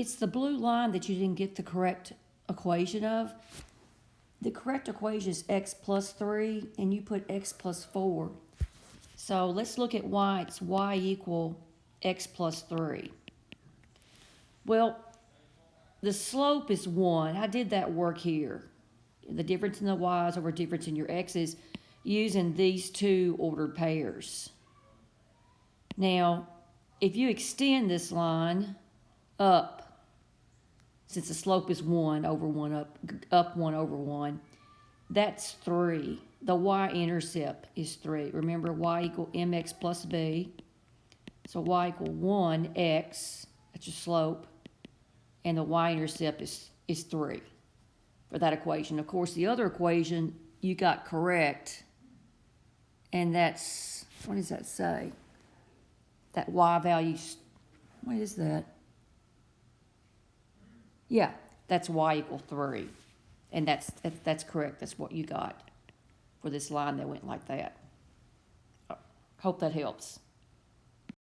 It's the blue line that you didn't get the correct equation of. The correct equation is x plus 3, and you put x plus 4. So let's look at y. It's y equal x plus 3. Well, the slope is 1. I did that work here. The difference in the y's over difference in your x's using these two ordered pairs. Now, if you extend this line up, since the slope is 1 over 1 up 1 over 1, that's 3. The y-intercept is 3. Remember, y equal mx plus b. So y equal 1x, that's your slope, and the y-intercept is 3 for that equation. Of course, the other equation you got correct, and that's, what does that say? That y value, what is that? Yeah, that's y equal 3. And that's correct. That's what you got for this line that went like that. Hope that helps.